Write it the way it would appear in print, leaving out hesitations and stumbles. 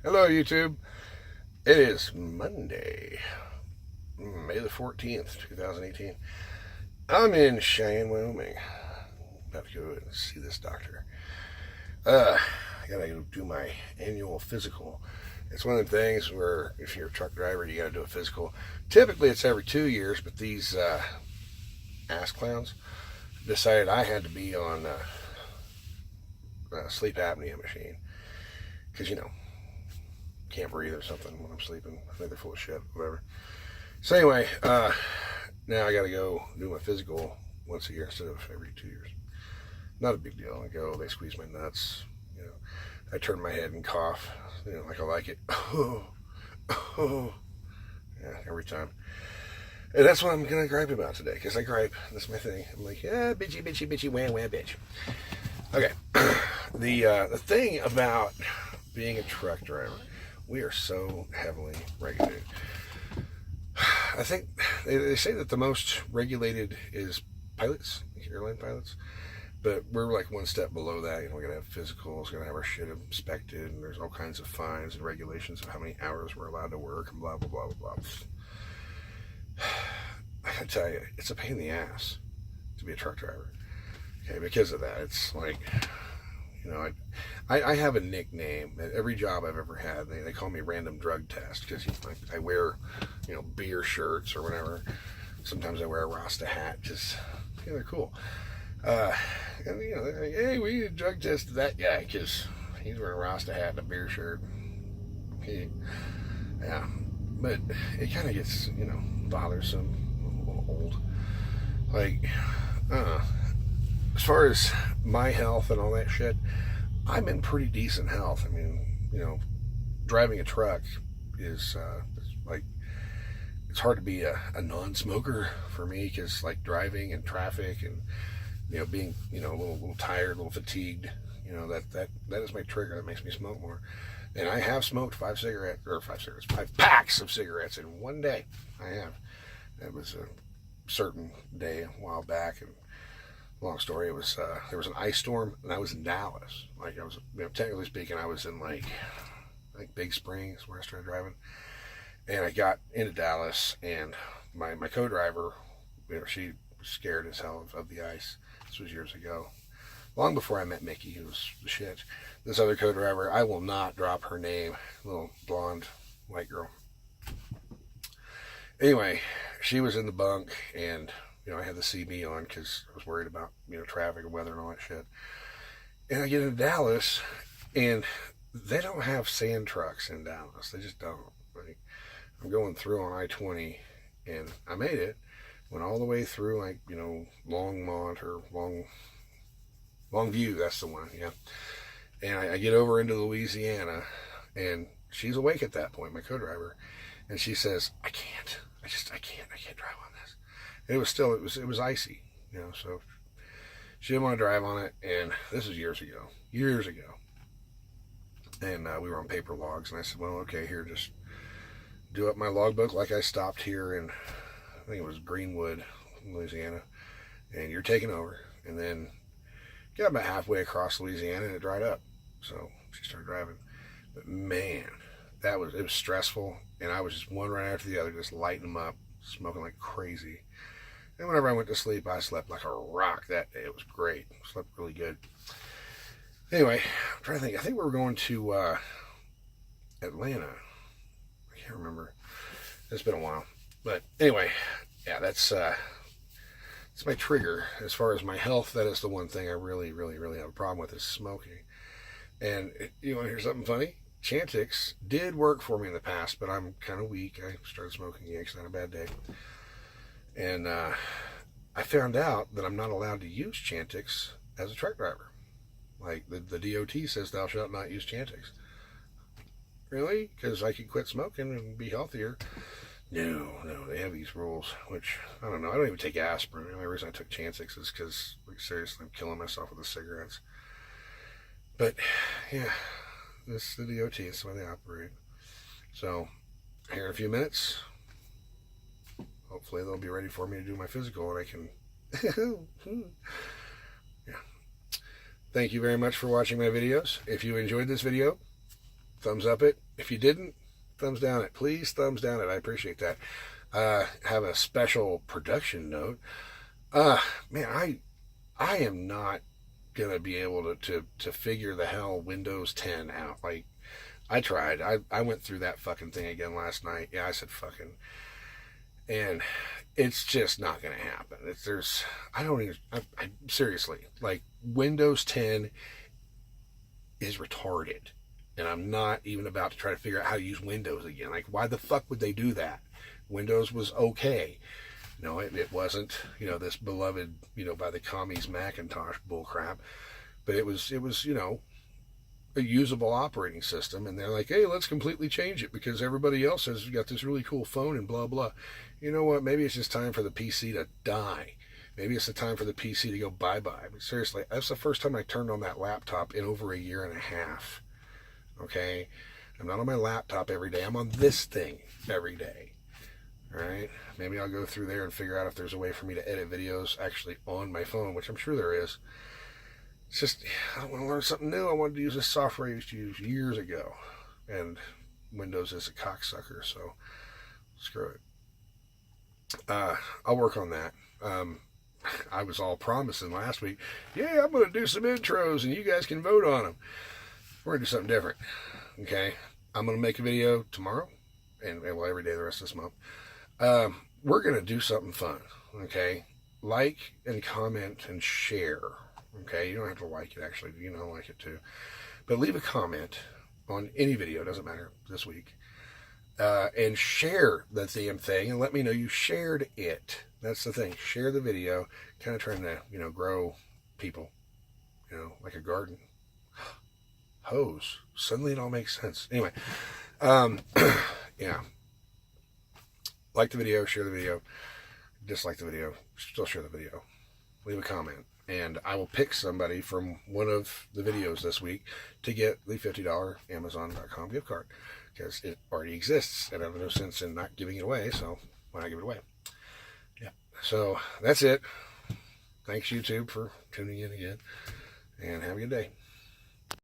Hello, YouTube. It is Monday, May the 14th, 2018. I'm in Cheyenne, Wyoming. About to go and see this doctor. I gotta go do my annual physical. It's one of the things where if you're a truck driver, you gotta do a physical. Typically, it's every 2 years, but these ass clowns decided I had to be on a sleep apnea machine. Because, can't breathe or something when I'm sleeping. I think they're full of shit, whatever. So anyway, now I got to go do my physical once a year instead of every 2 years. Not a big deal. I go, they squeeze my nuts. I turn my head and cough, like I like it. Oh, oh, yeah, every time. And that's what I'm gonna gripe about today, because I gripe. That's my thing. I'm like, yeah, bitchy, bitchy, bitchy, wah, wah, bitch. Okay, the thing about being a truck driver, we are so heavily regulated. I think they say that the most regulated is pilots, airline pilots, but we're like one step below that. We gotta have physicals, gotta have our shit inspected, and there's all kinds of fines and regulations of how many hours we're allowed to work, and blah blah blah blah blah. I gotta tell you, it's a pain in the ass to be a truck driver. Okay, because of that, it's like, I have a nickname. At every job I've ever had, they call me Random Drug Test, because I wear, beer shirts or whatever. Sometimes I wear a Rasta hat, just, they're cool. And, hey, we need to drug test that guy, because he's wearing a Rasta hat and a beer shirt. Yeah, but it kind of gets, bothersome, a little old. Like, as far as my health and all that shit, I'm in pretty decent health. I mean, driving a truck is like, it's hard to be a non-smoker for me, because like driving and traffic and being a little tired, a little fatigued, that is my trigger that makes me smoke more. And I have smoked 5 packs of cigarettes in one day. I have. It was a certain day a while back, and long story, it was there was an ice storm, and I was in Dallas. Like, I was, technically speaking, I was in like Big Springs where I started driving, and I got into Dallas, and my co-driver, she was scared as hell of the ice. This was years ago, long before I met Mickey, who was the shit. This other co-driver, I will not drop her name, little blonde white girl. Anyway, she was in the bunk, and I had the CB on because I was worried about traffic and weather and all that shit. And I get into Dallas, and they don't have sand trucks in Dallas. They just don't. Like, I'm going through on I-20, and I made it. Went all the way through, like, Longmont or Longview. That's the one, yeah. And I get over into Louisiana, and she's awake at that point, my co-driver, and she says, I can't drive on this. And it was icy, so she didn't want to drive on it, and this was years ago. And we were on paper logs, and I said, well, okay, here, just do up my logbook like I stopped here in, I think it was Greenwood, Louisiana, and you're taking over. And then got about halfway across Louisiana, and it dried up. So she started driving. But man, it was stressful, and I was just one right after the other, just lighting them up, smoking like crazy. And whenever I went to sleep, I slept like a rock that day. It was great. Slept really good. Anyway, I'm trying to think. I think we were going to Atlanta. I can't remember. It's been a while. But anyway, yeah, that's my trigger. As far as my health, that is the one thing I really, really, really have a problem with, is smoking. And you want to hear something funny? Chantix did work for me in the past, but I'm kind of weak. I started smoking again because I had a bad day. And I found out that I'm not allowed to use Chantix as a truck driver. Like, the DOT says thou shalt not use Chantix. Really? Because I could quit smoking and be healthier. No, they have these rules, which, I don't know. I don't even take aspirin. The only reason I took Chantix is because, like, seriously, I'm killing myself with the cigarettes. But, yeah, this is the DOT. It's the way they operate. So, here in a few minutes, hopefully they'll be ready for me to do my physical, and I can... Yeah. Thank you very much for watching my videos. If you enjoyed this video, thumbs up it. If you didn't, thumbs down it. Please thumbs down it. I appreciate that. Have a special production note. Man, I am not gonna be able to figure the hell Windows 10 out. Like, I tried. I went through that fucking thing again last night. Yeah, I said fucking. And it's just not going to happen. Seriously, like, Windows 10 is retarded. And I'm not even about to try to figure out how to use Windows again. Like, why the fuck would they do that? Windows was okay. No, it wasn't, this beloved, by the commies Macintosh bullcrap. But it was, a usable operating system, and they're like, hey, let's completely change it because everybody else has got this really cool phone and blah blah. You know what, maybe it's just time for the PC to die. Maybe it's the time for the PC to go bye-bye. But seriously, that's the first time I turned on that laptop in over a year and a half. Okay, I'm not on my laptop every day. I'm on this thing every day. All right, maybe I'll go through there and figure out if there's a way for me to edit videos actually on my phone, which I'm sure there is. It's just, I want to learn something new. I wanted to use this software I used to use years ago. And Windows is a cocksucker, so screw it. I'll work on that. I was all promising last week, yeah, I'm going to do some intros and you guys can vote on them. We're going to do something different. Okay? I'm going to make a video tomorrow and well, every day the rest of this month. We're going to do something fun. Okay? Like and comment and share. Okay, you don't have to like it, actually. Like it too. But leave a comment on any video, doesn't matter, this week. And share the damn thing and let me know you shared it. That's the thing. Share the video. Kind of trying to, grow people. Like a garden. Hose. Suddenly it all makes sense. Anyway. Yeah. Like the video, share the video. Dislike the video, still share the video. Leave a comment. And I will pick somebody from one of the videos this week to get the $50 Amazon.com gift card. Because it already exists, and I have no sense in not giving it away, so why not give it away? Yeah. So, that's it. Thanks, YouTube, for tuning in again. And have a good day.